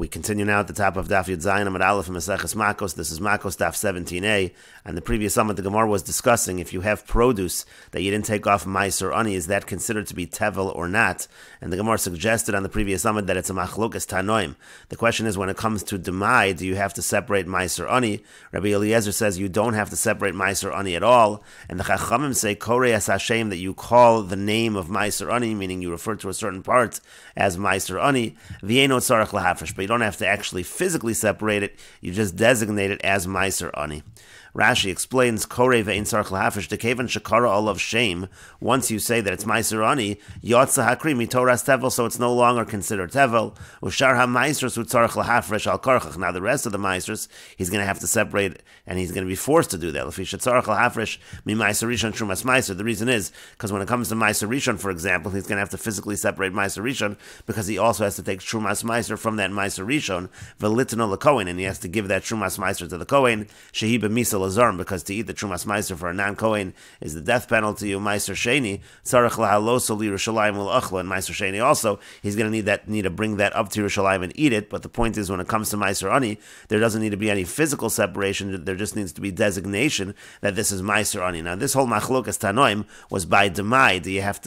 We continue now at the top of Daf Yud Amud Aleph and Meseches Makkos. This is Makkos Daf 17a. And the previous summit, the Gemara was discussing if you have produce that you didn't take off mais or ani, is that considered to be tevel or not? And the Gemara suggested on the previous summit that it's a machlokas tanoim. The question is, when it comes to demai, do you have to separate mais or ani? Rabbi Eliezer says you don't have to separate mais or ani at all. And the Chachamim say korei as Hashem, that you call the name of mais or ani, meaning you refer to a certain part as mais or ani. V'yeino tzarech lahafresh, but you don't have to actually physically separate it, you just designate it as mais or ani. Rashi explains, Korei ve'in tzarech lahafresh, dekevan shekara olav shame. Once you say that it's meiser ani, yotza hakri mitoras tevel, so it's no longer considered tevel. Ushar ha-meisers u'tzarech lahafresh al karchach. Now the rest of the meisers, he's going to have to separate, and he's going to be forced to do that. L'fi shetzarech lahafresh mi meiser rishon trumas meiser. The reason is, because when it comes to meiser rishon, for example, he's going to have to physically separate meiser rishon, because he also has to take trumas meiser from that meiser rishon, ve'litno l'kohen, and he has to give that trumas meiser to the kohen, shehi b'misa lazarm, because to eat the trumas meiser for a non-kohen is the death penalty. Meiser sheni tzarech lahaloso liYerushalayim ul'achla, and meiser sheni also he's going to need to bring that up to Yerushalayim and eat it. But the point is, when it comes to meiser ani, there doesn't need to be any physical separation. There just needs to be designation that this is meiser ani. Now this whole machlokas tanoim was by demai. Do you have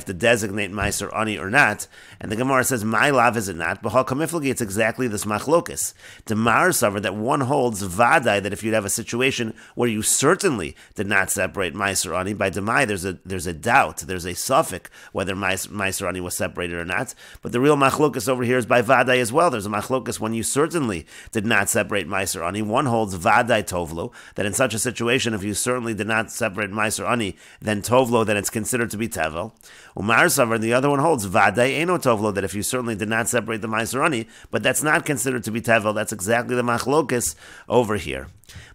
to designate meiser ani or not? And the Gemara says, my lav is it not? But halkamiflagi, it's exactly this machlokas. Demar suffered that one holds vadai, that if you'd have a situation where you certainly did not separate meiser ani, by demai there's a doubt, there's a suffix whether meiser ani was separated or not. But the real machlokas over here is by vadai as well. There's a machlokas when you certainly did not separate meiser ani. One holds vadai tovlo, that in such a situation, if you certainly did not separate meiser ani, then tovlo, then it's considered to be tevel. Umar savar, the other one holds vadai eno tovlo, that if you certainly did not separate the meiser ani, but that's not considered to be tevel. That's exactly the machlokas over here.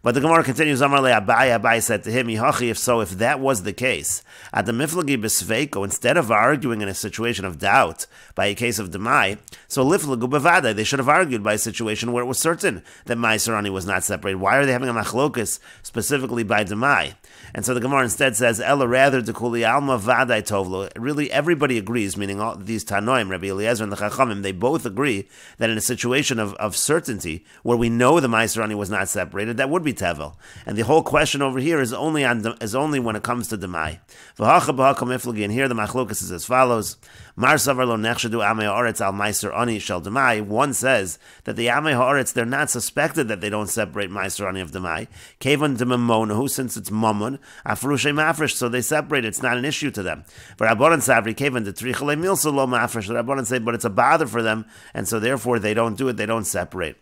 But the Gemara continues, Amar le Abai, Abai said to him, Yihachi, if so, if that was the case, at the miflagi b'sveiko, instead of arguing in a situation of doubt by a case of demai, so liflagu b'vadai, they should have argued by a situation where it was certain that meiser ani was not separated. Why are they having a machlokas specifically by demai? And so the Gemara instead says, Ella rather dekuli alma vadai tovlo. Really, everybody agrees, meaning all these Tanoim, Rabbi Eliezer and the Chachamim, they both agree that in a situation of certainty, where we know the meiser ani was not separated, that would be tevel. And the whole question over here is only when it comes to demai. And here the machlokas is as follows. Mar savar lo nechshadu amei haaretz al meiser ani shel demai. One says that the amei haaretz, they're not suspected that they don't separate meiser ani of demai. Kevan dememonahu, since it's mammon, afrushe mafresh, so they separate. It's not an issue to them. But Rabbanan savri kevan detrichale milsa lo mafresh. The Rabbanan say, but it's a bother for them, and so therefore they don't do it. They don't separate.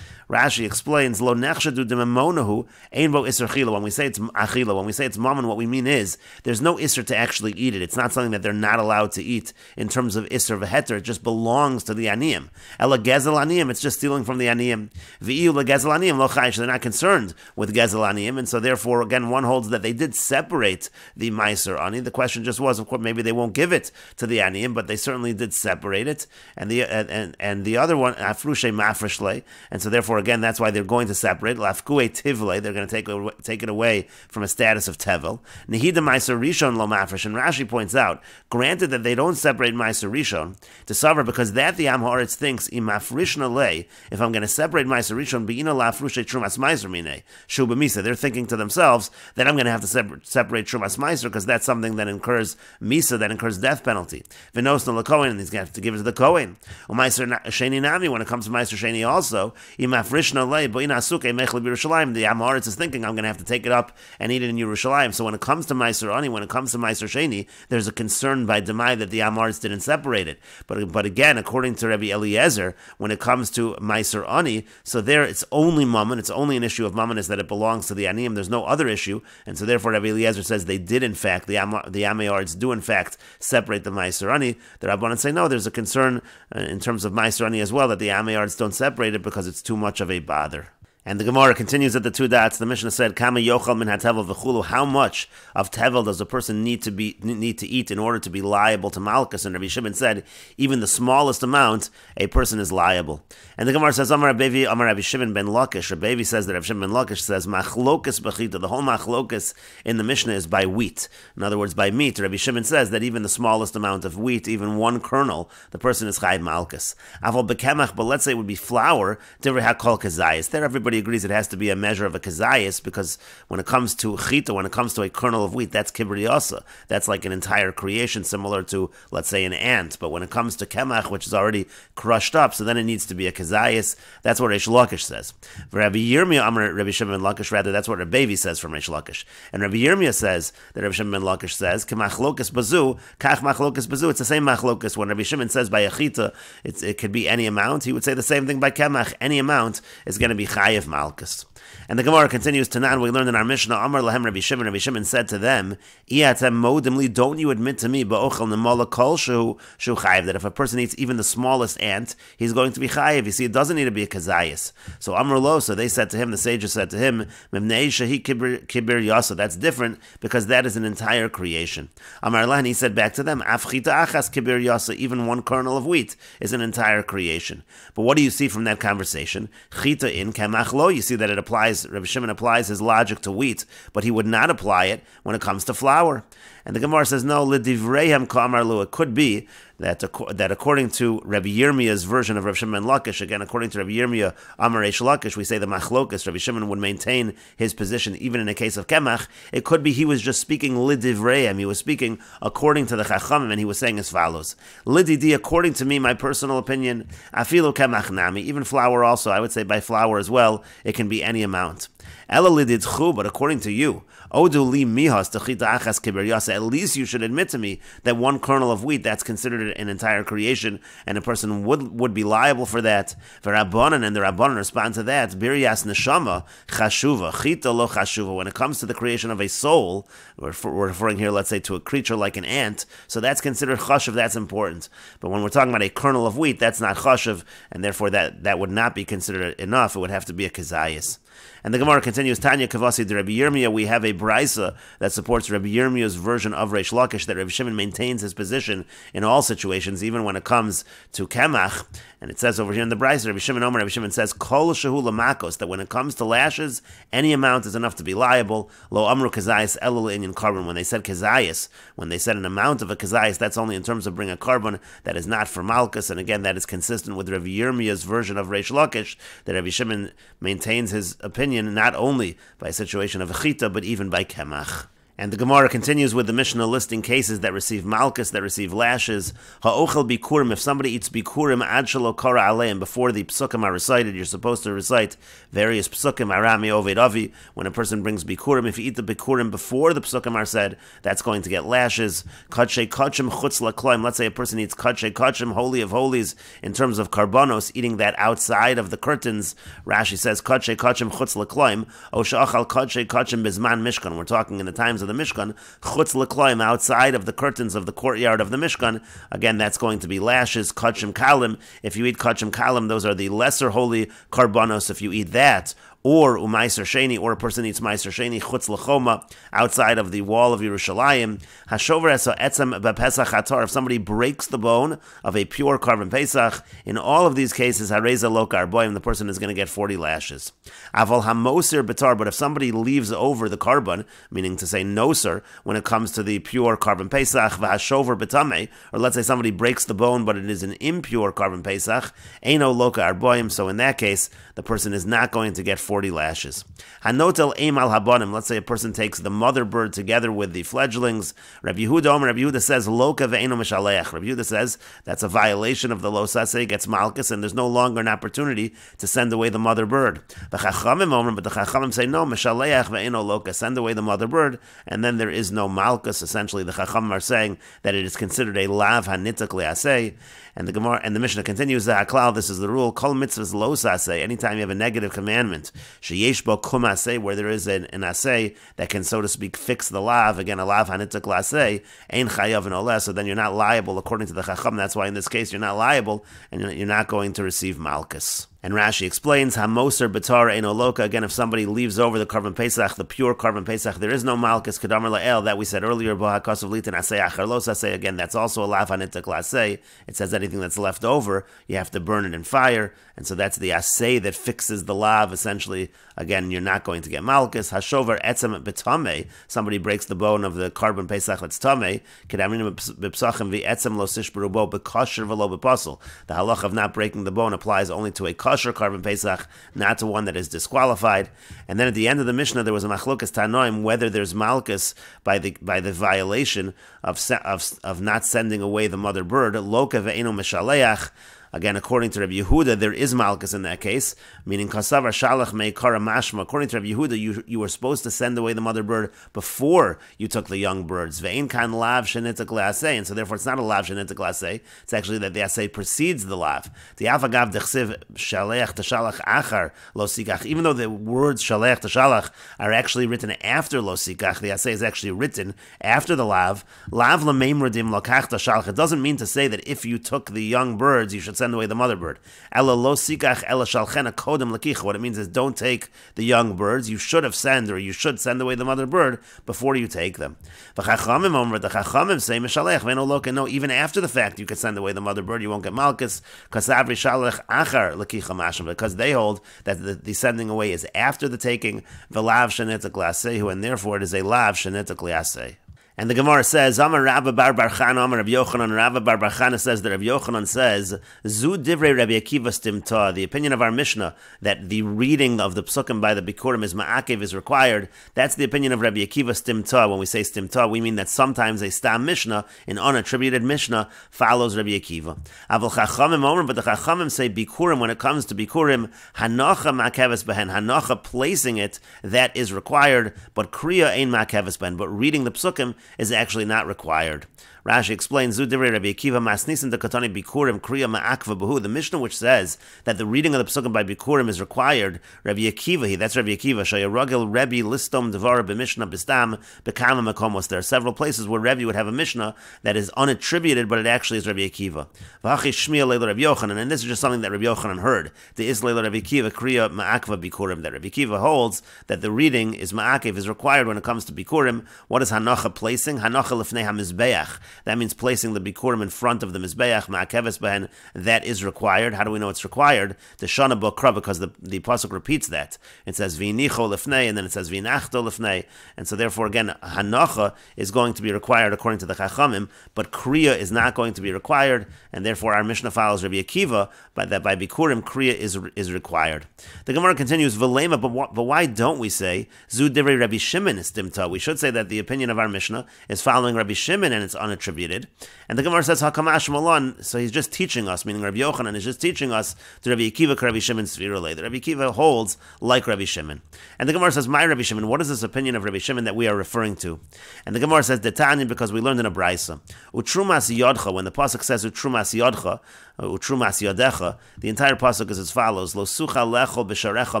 Rashi explains, Lo nechshadu dememonahu ein bo iser chila. When we say it's achila, when we say it's mammon, what we mean is there's no iser to actually eat it. It's not something that they're not allowed to eat in terms of iser v'heter. It just belongs to the aniyim. Ela gezel aniyim, it's just stealing from the aniyim. V'iyu legezel aniyim lo chayish. They're not concerned with gezel aniyim, and so therefore, again, one holds that they did separate the meiser ani. The question just was, of course, maybe they won't give it to the aniyim, but they certainly did separate it. And the other one, afrushe mafreshle, and so therefore, again, that's why they're going to separate. Lafkue tivle, they're going to take it away from a status of tevel. Nehida meiser rishon lo mafresh, and Rashi points out, granted that they don't separate meiser rishon to suffer, because that the Am Haaretz thinks imafrishna le, if I'm going to separate meiser rishon beina lafrushe trumas meiser mine shu b'misa, they're thinking to themselves that I'm going to have to separate trumas meiser because that's something that incurs misa, that incurs death penalty. V'nosna l'kohen, and he's going to have to give it to the kohen. Meiser sheni nami, when it comes to meiser sheni also, imafrishna le beina asuke mechle b'Yerushalayim, the Am Haaretz is thinking I'm going to have to take it up and eat it in Yerushalayim. So when it comes to meiser ani, when it comes to meiser sheni, there's a concern by demai that the Am Haaretz didn't separate it. But again, according to Rabbi Eliezer, when it comes to meiser ani, so there it's only mammon. It's only an issue of mammon, is that it belongs to the aniyim. There's no other issue, and so therefore Rabbi Eliezer says they did in fact, the amei haaretz do in fact separate the meiser ani. The Rabbanan say no. There's a concern in terms of meiser ani as well, that the amei haaretz don't separate it because it's too much of a bother. And the Gemara continues at the two dots. The Mishnah said, "Kama yochal min hatevel v'chulu." How much of tevel does a person need to eat in order to be liable to malchus? And Rabbi Shimon said, even the smallest amount, a person is liable. And the Gemara says, "Amar Rabbi, Amar Rabbi Shimon ben Lakish." Rabbi says that Rabbi Shimon ben Lakish says, "Machlokas b'chita." The whole machlokas in the Mishnah is by wheat. In other words, by meat. Rabbi Shimon says that even the smallest amount of wheat, even one kernel, the person is chayiv malchus. Aval bekemach, but let's say it would be flour. Divrei hakol kazayis. There, everybody agrees it has to be a measure of a kazayis, because when it comes to chita, when it comes to a kernel of wheat, that's kibriyasa. That's like an entire creation, similar to, let's say, an ant. But when it comes to kemach, which is already crushed up, so then it needs to be a kazayis. That's what Reish Lakish says. Rabbi Yirmiyah, Amar Rabbi Shimon ben Lakish, rather, that's what Rabbi says from Reish Lakish. And Rabbi Yirmiyah says that Rabbi Shimon ben Lakish says, "K'machlokas bazu, kach machlokas bazu." It's the same machlokas. When Rabbi Shimon says by a chita, it could be any amount, he would say the same thing by kemach. Any amount is going to be chayiv malchus. And the Gemara continues to Nan. We learned in our Mishnah, Amar lahem Rabbi Shimon. Rabbi Shimon said to them, "Iatem modimli, don't you admit to me ba'ochel nemola kol shu chayiv, that if a person eats even the smallest ant, he's going to be chayiv." You see, it doesn't need to be a kazayas. So Amar lo, so they said to him, the sages said to him, Memnei shehi kibir yasa. That's different because that is an entire creation. Amar lah, and he said back to them, Af chita achas kibir yasa. Even one kernel of wheat is an entire creation. But what do you see from that conversation? Chita in kamach lo. You see that it applies. Rabbi Shimon applies his logic to wheat, but he would not apply it when it comes to flour. And the Gemara says, no, l'divreihem k'amar lu. It could be that according to Rabbi Yirmiyah's version of Rabbi Shimon ben Lakish, again, according to Rabbi Yirmiyah, Amar Reish Lakish, we say the machlokas, Rabbi Shimon would maintain his position even in a case of kemach. It could be he was just speaking l'divreihem. He was speaking according to the chachamim, and he was saying as follows: L'didi, according to me, my personal opinion, afilu kemach nami, even flour also, I would say by flour as well, it can be any amount. Ela lididchu, but according to you, odu li mihas techita achas kiber yasa. At least you should admit to me that one kernel of wheat, that's considered an entire creation, and a person would be liable for that. For Rabbanan, and the Rabbanan respond to that, biryas neshama chashuva chita lo chashuva. When it comes to the creation of a soul, we're referring here, let's say, to a creature like an ant, so that's considered chashuv. That's important. But when we're talking about a kernel of wheat, that's not chashuv, and therefore that would not be considered enough. It would have to be a kazayis. And the Gemara continues, Tanya Kavasi de Rabbi Yirmiyah. We have a brisa that supports Rabbi Yirmiyah's version of Reish Lakish, that Rabbi Shimon maintains his position in all situations, even when it comes to kemach. And it says over here in the brisa, Rabbi Shimon Omer, Rabbi Shimon says, Kol shehu Makkos, that when it comes to lashes, any amount is enough to be liable. Lo amru kazayis elul inyan carbon. When they said kazayis, when they said an amount of a kazayis, that's only in terms of bringing a carbon that is not for malchus. And again, that is consistent with Rabbi Yirmiyah's version of Reish Lakish, that Rabbi Shimon maintains his opinion not only by a situation of a chita, but even by kemach. And the Gemara continues with the Mishnah listing cases that receive malchus, that receive lashes. Ha'ochel bikurim, if somebody eats bikurim ad shelo kara aleim, before the psukim are recited, you're supposed to recite various psukim, arami oved avi. When a person brings bikurim, if you eat the bikurim before the psukim are said, that's going to get lashes. Kadshe kachim chutz lakloim, let's say a person eats kadshe kachim, holy of holies, in terms of karbonos, eating that outside of the curtains. Rashi says kadshe kachim chutz lakloim, o sha'achal kadshe kachim bizman mishkan. We're talking in the times of the Mishkan, chutz l'kloim, outside of the curtains of the courtyard of the Mishkan. Again, that's going to be lashes, kachim kalim. If you eat kachim kalim, those are the lesser holy karbanos. If you eat that, or umaiser sheni, or a person eats maiser sheni, chutz l'choma, outside of the wall of Yerushalayim. Hashover esa etzem bepesach hatar, if somebody breaks the bone of a pure carbon pesach, in all of these cases, hareza lo karboim, the person is going to get 40 lashes. Aval hamosir betar, but if somebody leaves over the carbon, meaning to say noser, when it comes to the pure carbon pesach, v'hashover betame, or let's say somebody breaks the bone, but it is an impure carbon pesach, eino lo karboim, so in that case, the person is not going to get 40 lashes. Hanotel eim al habonim, let's say a person takes the mother bird together with the fledglings. Rabbi Yehuda says, Loka ve'eno mishaleach. Rabbi Yehuda says, that's a violation of the lo saseh, gets malchus, and there's no longer an opportunity to send away the mother bird. But the Chachamim say, no, mishaleach ve'eno loka, send away the mother bird, and then there is no malchus. Essentially, the Chachamim are saying that it is considered a lav hanitak le'aseh. And the Gemara and the Mishnah continues the haklal. This is the rule. Kol mitzvahs lo saseh. Anytime you have a negative commandment, sheyesh bo kum aseh, where there is an aseh that can, so to speak, fix the lav. Again, a lav hanitak laseh, ein chayav and oleh. So then you're not liable according to the Chacham. That's why in this case you're not liable, and you're not going to receive malchus. And Rashi explains, Hamoser B'tar Eino Loka. Again, if somebody leaves over the Karban Pesach, the pure Karban Pesach, there is no Malkus Kedamar La'el that we said earlier. B'Hakasav Litin Asay Achar Los Asay. Again, that's also a Lav Hanitak L'Asay. It says anything that's left over, you have to burn it in fire, and so that's the Asay that fixes the Lav. Essentially, again, you're not going to get Malkus. Hashover Etzem B'Tamei. Somebody breaks the bone of the Karban Pesach that's Tamei. Kedamrim B'Psachim V'Etzem Lo Sish Berubo B'Kosher V'Lo B'Posel. The halach of not breaking the bone applies only to a kosher Karban Pesach, not to one that is disqualified. And then at the end of the Mishnah, there was a machlokas tanoim whether there's malchus by the violation of not sending away the mother bird. Loka ve'eno meshaleach. Again, according to Rabbi Yehuda, there is malchus in that case, meaning kasavar shalach meikara mashma. According to Rabbi Yehuda, you were supposed to send away the mother bird before you took the young birds. Ve'in kan lav shenitak le'aseh, and so therefore it's not a lav shenitak le'aseh. It's actually that the aseh precedes the lav. The afagav dechsiv shaleach tashalach achar lo sikach. Even though the words shaleach tashalach are actually written after lo sikach, the aseh is actually written after the lav. Lav lameimradim lokach tashalach. It doesn't mean to say that if you took the young birds, you should send away the mother bird. Ela lo sikach ela shalchena kodem lakicha. What it means is don't take the young birds. You should send away the mother bird before you take them. The Chachamim say mishalech ve'eno loka. No, even after the fact you could send away the mother bird, you won't get malchus. Kasavri shalech achar lakicha masham, because they hold that the sending away is after the taking. V'lav shenetak lasehu, and therefore it is a lav shenetak liaseh. And the Gemara says, Amar Rabba bar bar Chana, Amar Rabbi Yochanan. Rabba bar bar Chana says that Rabbi Yochanan says, Zu divrei Rabbi Akiva stimta. The opinion of our Mishnah that the reading of the psukim by the Bikurim is ma'akev is required. That's the opinion of Rabbi Akiva stimta. When we say stimta, we mean that sometimes a stam Mishnah, an unattributed Mishnah, follows Rabbi Akiva. Aval Chachamim Omer, but the Chachamim say Bikurim, when it comes to Bikurim, Hanacha ma'akeves behen. Hanacha, placing it, that is required, but Kriya ein ma'akeves behen. But reading the psukim is actually not required. Rashi explains, Zu divrei Rabbi Akiva masnisin dekatani bikurim kriya ma'akva b'hu. The Mishnah which says that the reading of the psukim by bikurim is required, Rabbi Akiva, that's Rabbi Akiva, shayaragil Rebbe listom devara b'mishnah b'stam b'kama makomos. There are several places where Rebbe would have a Mishnah that is unattributed, but it actually is Rabbi Akiva. V'hachi shmiya leila Rabbi Yochanan, and this is just something that Rabbi Yochanan heard. The is leila Rabbi Akiva kriya ma'akva bikurim, that Rabbi Akiva holds that the reading is ma'akev, is required when it comes to bikurim. What is hanacha placing? Hanacha lefnei hamizbeach. That means placing the bikurim in front of the mizbeach, ma'akeves behen. That is required. How do we know it's required? The shana b'kra, because the pasuk repeats that. It says v'inicho lefnei, and then it says v'inachto lefnei, and so therefore again hanacha is going to be required according to the Chachamim, but kriya is not going to be required, and therefore our Mishnah follows Rabbi Akiva, that by bikurim kriya is required. The Gemara continues v'lema, but why don't we say zu divrei Rabbi Shimon istimta? We should say that the opinion of our Mishnah is following Rabbi Shimon and it's unattributed. And the Gemara says hakamash malon, so he's just teaching us, meaning Rabbi Yochanan is just teaching us to Rabbi Akiva Rabbi Shimon svirulei, that Rabbi Akiva holds like Rabbi Shimon. And the Gemara says, my Rabbi Shimon, what is this opinion of Rabbi Shimon that we are referring to? And the Gemara says detanya, because we learned in a brisa utrumas yodcha, when the pasuk says utrumas yodcha, utrumas yodecha, the entire pasuk is as follows: Lo sucha lecho b'sharecha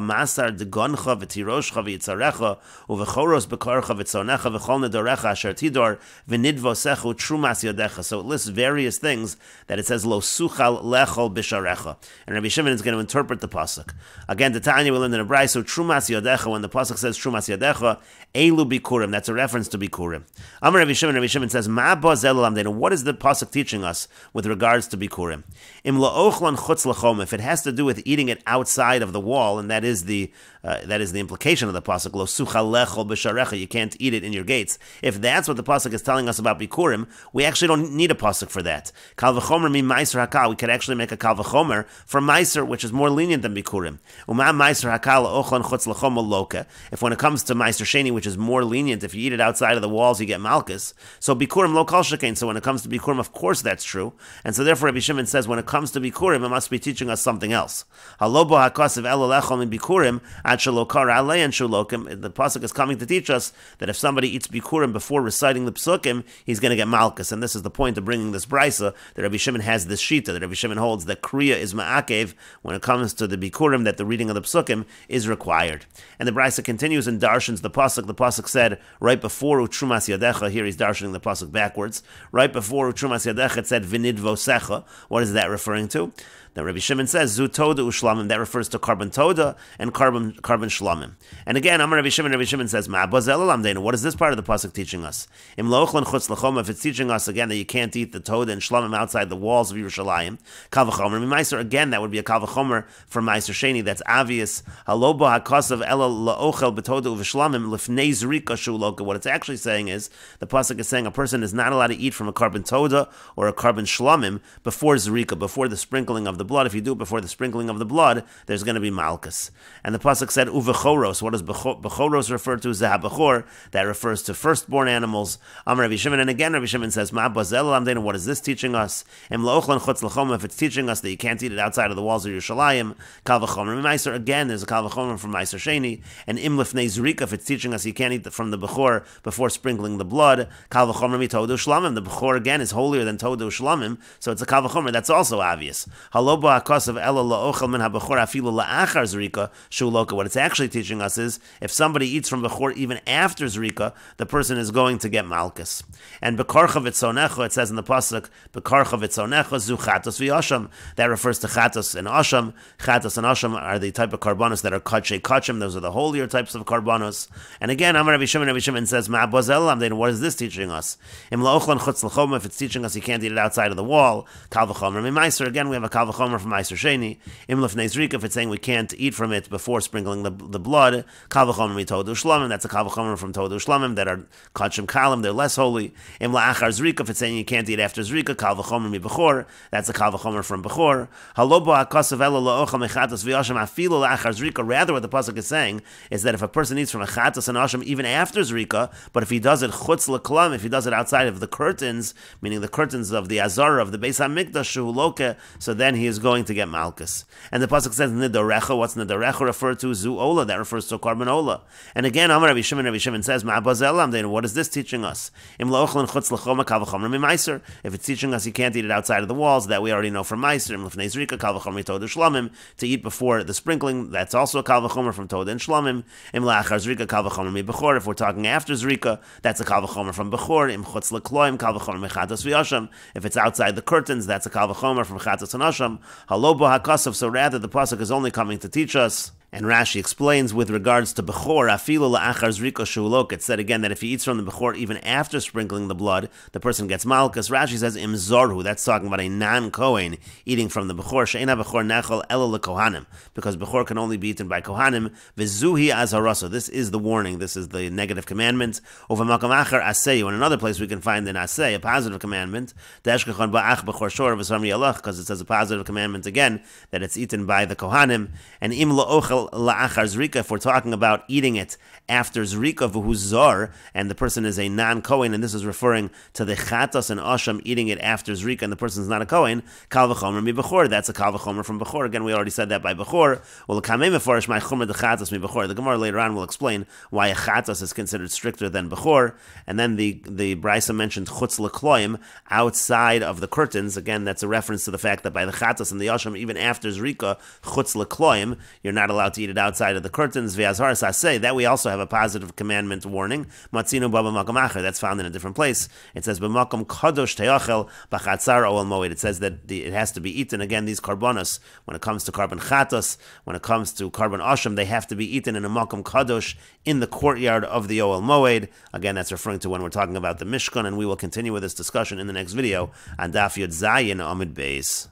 masar degoncha v'tiroshcha v'yitzarecha uvechoros bekorcha v'tzonecha v'chol nedorecha asher tidor v'nidvosecha utrumas yodecha. So it lists various things that it says Lo sucha lecho b'sharecha, and Rabbi Shimon is going to interpret the pasuk. Again, the Tanya will learn in a brayso so trumas yodecha, when the pasuk says trumas yodecha, elu bikurim, that's a reference to bikurim. Amar Rabbi Shimon says, Ma bazel lamdenu, what is the pasuk teaching us with regards to bikurim? Im la'ochlan chutz lachom, if it has to do with eating it outside of the wall, and that is the implication of the pasuk. Lo sucha lechol b'sharecha, you can't eat it in your gates. If that's what the pasuk is telling us about bikurim, we actually don't need a pasuk for that. Kal v'chomer mi meiser hakal, we could actually make a kal v'chomer for meiser, which is more lenient than bikurim. Uma meiser hakal ochlan chutz lachom loka. If when it comes to meiser sheni, which is more lenient, if you eat it outside of the walls, you get malchus. So bikurim lo kal shekain. So when it comes to bikurim, of course that's true. And so therefore Rabbi Shimon says, when it comes to bikurim, it must be teaching us something else. Halobo hakasav elolechol min bikurim ad shalokar alei and shulokim. The pasuk is coming to teach us that if somebody eats bikurim before reciting the psukim, he's going to get malchus. And this is the point of bringing this brisa, that Rabbi Shimon has this shita, that Rabbi Shimon holds that kriya is ma'akev when it comes to the bikurim, that the reading of the psukim is required. And the brisa continues and darshans the pasuk. The pasuk said right before utrumas yadecha. Here he's darshaning the pasuk backwards. Right before utrumas yadecha, it said vinid vosecha. What is that referring to? Then Rabbi Shimon says, Zu Toda Ushlamim, that refers to carbon Toda and carbon Shlamim. And again, Rabbi Shimon says, what is this part of the pasuk teaching us? If it's teaching us again that you can't eat the Toda and Shlamim outside the walls of Yerushalayim, Kal v'chomer Meiser, again, that would be a Kal v'chomer from Meiser Sheni, that's obvious. Haloba hakasav ela la'ochel b'Toda u'v'shlamim lifnei zrika shuloka. What it's actually saying is, the pasuk is saying a person is not allowed to eat from a carbon Toda or a carbon Shlamim before zrika, before the sprinkling of the blood. If you do it before the sprinkling of the blood, there's going to be malchus. And the pasuk said uvechoros. What does bechoros refer to? Zehabachor. That refers to firstborn animals. Rabbi Shimon, and again Rabbi Shimon says, Ma bazel lamdein. What is this teaching us? If it's teaching us that you can't eat it outside of the walls of Yerushalayim, kal v'chomer meiser. Again, there's a kal v'chomer from Meiser Sheni. And im lifnei zrika. If it's teaching us you can't eat from the bechor before sprinkling the blood, kal v'chomer mi todu shlamim. The bechor again is holier than todu shlamim, so it's a kal v'chomer. That's also obvious. Haloba hakasav ela la'ochel min habechor afilu la'achar zrika shuloka. What it's actually teaching us is, if somebody eats from bechor even after zrika, the person is going to get malchus. And bekarcha v'tzonecha, it says in the pasuk, bekarcha v'tzonecha zu chatos v'yasham. That refers to chatos and asham. Chatos and asham are the type of karbanos that are kachei kachim. Those are the holier types of karbanos. And again, Rabbi Shimon says, Ma bazel lamdein. What is this teaching us? Im la'ochlan chutz l'choma. If it's teaching us you can't eat it outside of the wall, kal v'chomer mi meiser. Again, we have a kal v'chomer from Meiser Sheni. Im lifnei zrika. If it's saying we can't eat from it before sprinkling the blood, kal v'chomer mi todu shlamim. That's a kal v'chomer from todu shlamim that are kachim kalim. They're less holy. Im la'achar zrika. If it's saying you can't eat after zrika, kal v'chomer mi bechor. That's a kal v'chomer from bechor. Halobo hakasav ela la'ochel mechatos v'yasham afilu la'achar zrika. Rather, what the pasuk is saying is that if a person eats from a chatos and asham even after zrika, but if he does it chutz l'klam, if he does it outside of the curtains, meaning the curtains of the azara of the Beis Hamikdash shuloke, so then he is going to get malchus. And the pasuk says nidarecha. What's nidarecha refer to? Zu ola. That refers to carbon ola. And again, Rabbi Shimon says, Ma bazel lamdein. What is this teaching us? Im la'ochlan chutz l'choma kal v'chomer mi meiser. If it's teaching us you can't eat it outside of the walls, that we already know from meiser. Im lifnei zrika kal v'chomer toda shlamim. To eat before the sprinkling, that's also a kal v'chomer from toda and shlamim. Im la'achar zrika kal v'chomer mi bechor. If we're talking after zrika, that's a kal v'chomer from bechor. Im chutz l'kloim kal v'chomer mechatos v'yasham. If it's outside the curtains, that's a kal v'chomer from chatos and asham. Halobo hakasav. So rather, the pasuk is only coming to teach us. And Rashi explains with regards to bechor, afilu la'achar zrika shulok. It said again that if he eats from the bechor even after sprinkling the blood, the person gets malchus. Rashi says im zorhu. That's talking about a non-kohen eating from the bechor. She'ena bechor nechel ela lekohanim, because bechor can only be eaten by kohanim. V'zuhi azharasa. This is the warning. This is the negative commandment. Over makom achar aseyu. In another place we can find in asay a positive commandment. De'eshkechon ba'ach bechor shor v'sam yalach, because it says a positive commandment again that it's eaten by the kohanim. And im la'ochel la'achar zrika, if we're talking about eating it after zrika v'hu zar, and the person is a non-kohen, and this is referring to the chatos and asham eating it after zrika, and the person's not a kohen, kal v'chomer mi bechor. That's a kal v'chomer from bechor. Again, we already said that by bechor. Well, kamei mefarish my chomer de chatos mi bechor. The Gemara later on will explain why a chatos is considered stricter than bechor. And then the Brisa mentioned chutz l'kloim, outside of the curtains. Again, that's a reference to the fact that by the chatos and the asham, even after zrika, chutz l'kloim, you're not allowed to eat it outside of the curtains. V'azhar saseh. That we also have a positive commandment warning. Matzinu baba makom acher. That's found in a different place. It says b'makom kadosh te'achel b'chatzar oel moed. It says that it has to be eaten. Again, these karbonos, when it comes to carbon chatos, when it comes to carbon asham, they have to be eaten in a makom kadosh in the courtyard of the oel moed. Again, that's referring to when we're talking about the Mishkan, and we will continue with this discussion in the next video on Daf Yud Zayin Amud Beis.